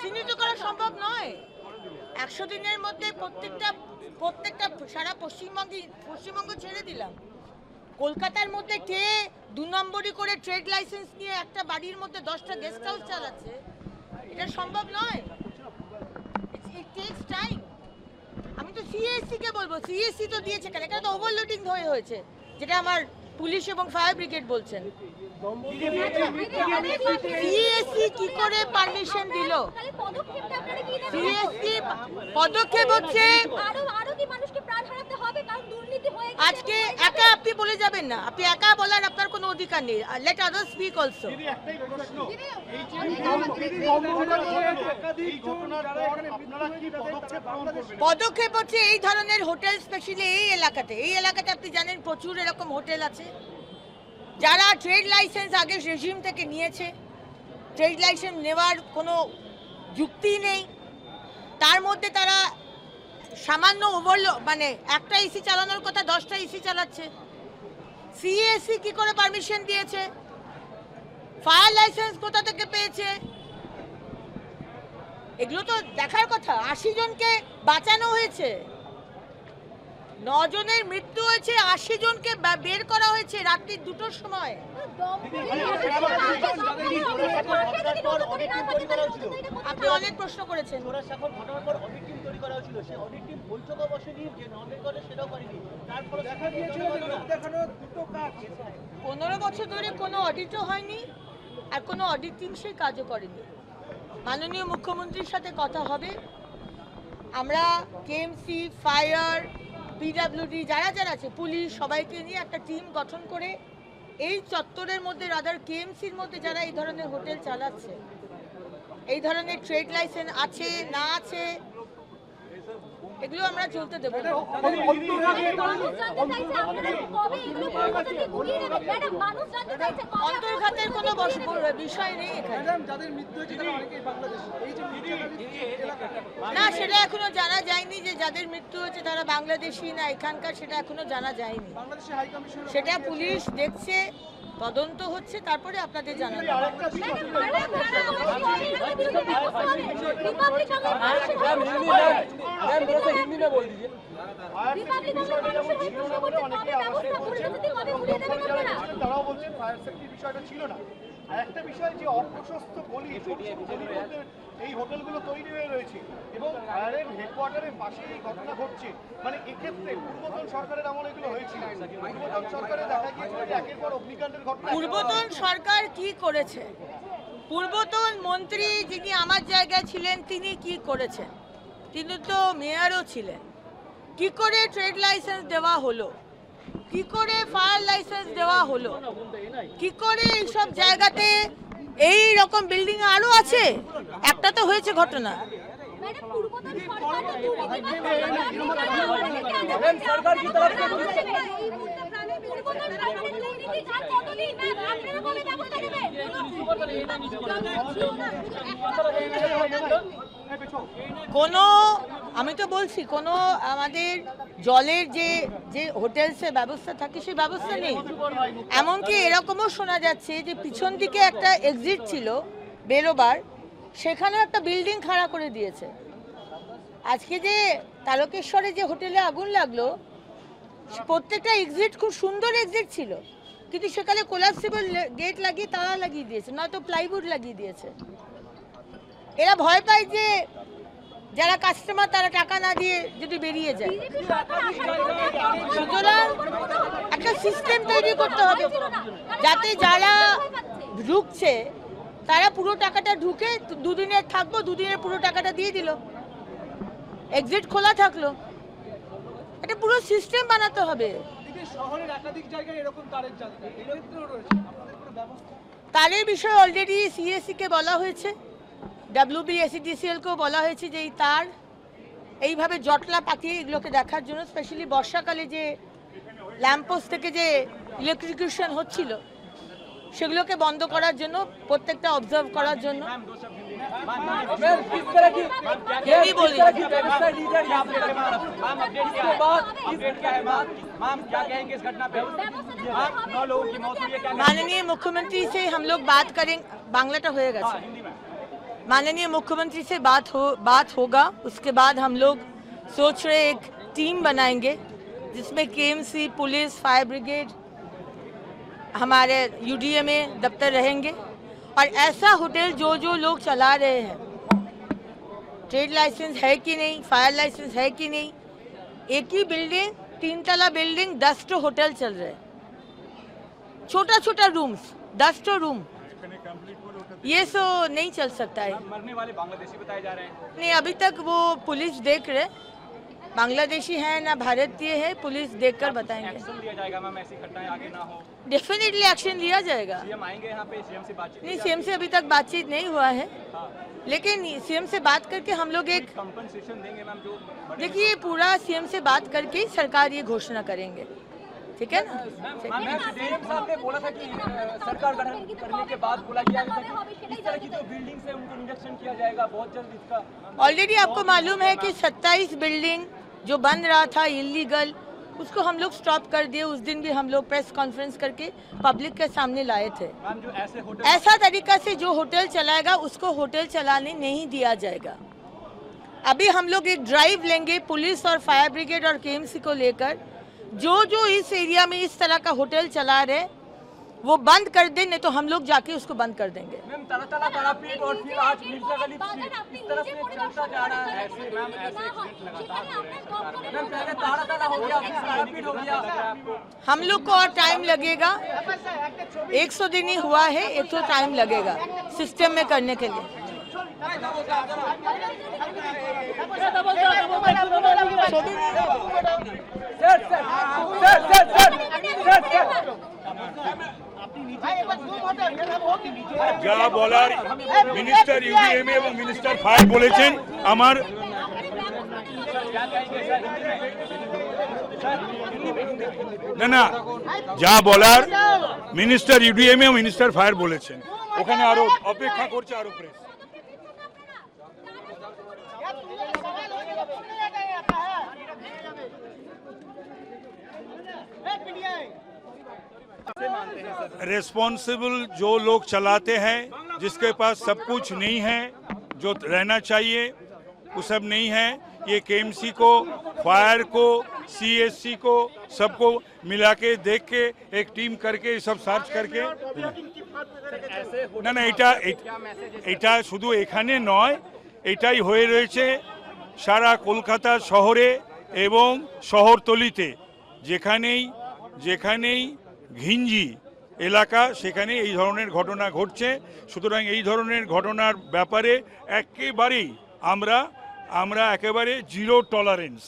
চিহ্নিত করা সম্ভব নয়। 100 দিনের মধ্যে প্রত্যেকটা সারা পশ্চিমবঙ্গ ছেড়ে দিলাম। কলকাতার মধ্যে কে 2 নম্বরই করে ট্রেড লাইসেন্স নিয়ে একটা বাড়ির মধ্যে 10টা গেস্ট হাউস চালাচ্ছে, এটা সম্ভব নয়। ইট টেকস টাইম। আমি তো সিএসসি কে বলবো, সিএসসি তো দিয়েছে কেন? এখানে তো ওভারলোডিং হয়েছে, যেটা আমার পুলিশ এবং ফায়ার ব্রিগেড বলছেন। সিএসসি কি করে পারমিশন দিল? সিএসসি পদক্ষেপ হচ্ছে আজকে একা আপনি বলে যাবেন না, আপনি একা বলার আপনার কোনো অধিকার নেই। Let others speak also. পদক্ষেপ হচ্ছে এই ধরনের হোটেল, স্পেশালি এই এলাকাতে আপনি জানেন প্রচুর এরকম হোটেল আছে যারা ট্রেড লাইসেন্স আগে রেজিম থেকে নিয়েছে, ট্রেড লাইসেন্স নেওয়ার কোনো যুক্তি নেই, তার মধ্যে তারা সামান্য মানে একটা এসি চালানোর কথা 10টা এসি চালাচ্ছে। সিএসসি কি করে পারমিশন দিয়েছে? ফায়ার লাইসেন্স কোথা থেকে পেয়েছে? এগুলো তো দেখার কথা। 80 জনকে বাঁচানো হয়েছে, 9 জনের মৃত্যু হয়েছে, 80 জনকে বের করা হয়েছে রাত্রি 2টোর সময়। আপনি অনেক প্রশ্ন করেছেন। 15 বছর ধরে কোনো অডিটও হয়নি, আর কোনো অডিটিং সেই কাজও করেনি। মাননীয় মুখ্যমন্ত্রীর সাথে কথা হবে। আমরা কেএমসি, ফায়ার, পিডব্লিউডি যারা আছে, পুলিশ, সবাইকে নিয়ে একটা টিম গঠন করে এই চত্বরের মধ্যে, রাদার কেএমসির মধ্যে যারা এই ধরনের হোটেল চালাচ্ছে, এই ধরনের ট্রেড লাইসেন্স আছে না আছে, এগুলো আমরা চলতে দেবো না। অন্তর্ঘাতের কোনো বিষয় নেই এখানে। না, সেটা এখনো জানা যায়নি যে যাদের মৃত্যু হয়েছে তারা বাংলাদেশি না এখানকার, সেটা এখনো জানা যায়নি। সেটা পুলিশ দেখছে, তদন্ত হচ্ছে, তারপরে আপনাদের জানাবো। তারাও বলছেন ফায়ার সেফটি বিষয়টা ছিল না। আর একটা বিষয় যে অপ্রশস্ত গলি, এই হোটেলগুলো তৈরি হয়ে রয়েছে এবং ফায়ারের হেডকোয়ার্টারের পাশে এই ঘটনা ঘটছে, মানে এক্ষেত্রে পূর্বতন সরকারের আমলে এগুলো হয়েছিল। পূর্বতন সরকারে দেখা গিয়েছিল যে একের পর অগ্নিকাণ্ডের ঘটনা। পূর্বতন সরকার কি করেছে? পূর্বতন মন্ত্রী যিনি আমার জায়গায় ছিলেন তিনি কি করেছেন? তিনি তো মেয়রও ছিলেন। কি করে ট্রেড লাইসেন্স দেওয়া হলো? কি করে ফায়ার লাইসেন্স দেওয়া হলো? কি করে এইসব জায়গাতে এই রকম বিল্ডিং আরো আছে? একটা তো হয়েছে ঘটনা। কোনো, আমি তো বলছি, কোনো আমাদের জলের যে হোটেলসের ব্যবস্থা থাকে সেই ব্যবস্থা নেই। এমনকি এরকমও শোনা যাচ্ছে যে পিছন দিকে একটা এক্সিট ছিল বেরোবার, সেখানেও একটা বিল্ডিং খাড়া করে দিয়েছে। আজকে যে তারকেশ্বরে যে হোটেলে আগুন লাগলো, প্রত্যেকটা এক্সিট খুব সুন্দর এক্সিট ছিল, কিন্তু সেখানে কোলাপসিবল গেট লাগিয়ে তালা লাগিয়ে দিয়েছে, নয়তো প্লাইউড লাগিয়ে দিয়েছে। এরা ভয় পায় যে যারা কাস্টমার তারা টাকা না দিয়ে যদি বেরিয়ে যায়। সুতরাং একটা সিস্টেম তৈরি করতে হবে যাতে যারা ঢুকছে তারা পুরো টাকাটা ঢুকে 2 দিনের থাকবো, 2 দিনের পুরো টাকাটা দিয়ে দিল, এক্সিট খোলা থাকলো। এটা পুরো সিস্টেম বানাতে হবে। তারের বিষয়ে অলরেডি সিএসসি কে বলা হয়েছে, WBSEDCL কেও বলা হয়েছে যে এই তার এইভাবে জটলা পাকিয়ে এগুলোকে দেখার জন্য, স্পেশালি বর্ষাকালে যে ল্যাম্পপোস্ট থেকে যে ইলেকট্রিকিউশন হচ্ছিল সেগুলোকে বন্ধ করার জন্য, প্রত্যেকটা অবজার্ভ করার জন্য। यही बोली। माननीय मुख्यमंत्री से हम लोग बात करेंगे, बांग्लाटा हो गया। माननीय मुख्यमंत्री से बात होगा, उसके बाद हम लोग सोच रहे एक टीम बनाएंगे जिसमें केएमसी, पुलिस, फायर ब्रिगेड, हमारे यूडीए में दफ्तर रहेंगे और ऐसा होटल जो लोग चला रहे हैं, ट्रेड लाइसेंस है कि नहीं, फायर लाइसेंस है कि नहीं, एक ही बिल्डिंग 3 तला बिल्डिंग 10 तो होटल चल रहे हैं, छोटा छोटा रूम्स 10 तो रूम, ये सो नहीं चल सकता है। मरने वाले बांग्लादेशी बताए जा रहे हैं। नहीं, अभी तक वो पुलिस देख रहे, बांग्लादेशी है ना भारतीय है, पुलिस देखकर बताएंगे। एक्शन लिया जाएगा मैम, ऐसी घटनाएं आगे ना हो। डेफिनेटली एक्शन लिया जाएगा। सीएम आएंगे यहाँ पे, सीएम से बातचीत नहीं, सीएम से अभी तक बातचीत नहीं हुआ है, लेकिन सीएम से बात करके हम लोग एक, कंपनसेशन देंगे मैम जो देखिए पूरा सीएम से बात करके ही सरकार ये घोषणा करेंगे, ठीक है ना। सीएम साहब ने बोला था कि सरकार गठन करने के बाद बोला गया था कि इस तरह की जो बिल्डिंग्स है उनको निरीक्षण किया जाएगा बहुत जल्द इसका। ऑलरेडी आपको मालूम है कि 27 बिल्डिंग जो बन रहा था इलीगल, उसको हम लोग स्टॉप कर दिए। उस दिन भी हम लोग प्रेस कॉन्फ्रेंस करके पब्लिक के सामने लाए थे। मैम जो ऐसे होटल, ऐसा तरीका से जो होटल चलाएगा उसको होटल चलाने नहीं दिया जाएगा। अभी हम लोग एक ड्राइव लेंगे पुलिस और फायर ब्रिगेड और केएमसी को लेकर, जो इस एरिया में इस तरह का होटल चला रहे वो बंद कर दे, नहीं तो हम लोग जाके उसको बंद कर देंगे। मैम तारापीठ और फिर आज मिर्जा गली इस तरह से चलता जा रहा है। ऐसे मैम ऐसे एक्सीडेंट लगातार हो रहे हैं। मैम पहले तारातला हो गया, फिर तारापीठ हो गया। हम लोग को और टाइम लगेगा, 100 दिन ही हुआ है, 100 टाइम लगेगा सिस्टम में करने के लिए। যা বলার মিনিস্টার ইউডিএমএ এবং মিনিস্টার ফায়ার বলেছেন। আমার না যা বলার মিনিস্টার ইউডিএমএ এবং মিনিস্টার ফায়ার বলেছেন, ওখানে আরো অপেক্ষা করছে আরো প্রেস। रिस्पॉन्सिबल जो लोग चलाते हैं, जिसके पास सब कुछ नहीं है जो रहना चाहिए वो सब नहीं है, ये केएमसी को, फायर को, सीएससी को सबको मिला के देख के एक टीम करके सब সার্চ करके না এটা শুধু এখানে নয়, এটাই হয়ে রয়েছে সারা কলকাতা শহরে এবং শহরতলিতে, যেখানেই ঘিঞ্জি এলাকা সেখানে এই ধরনের ঘটনা ঘটছে। সুতরাং এই ধরনের ঘটনার ব্যাপারে একেবারেই আমরা একেবারে জিরো টলারেন্স।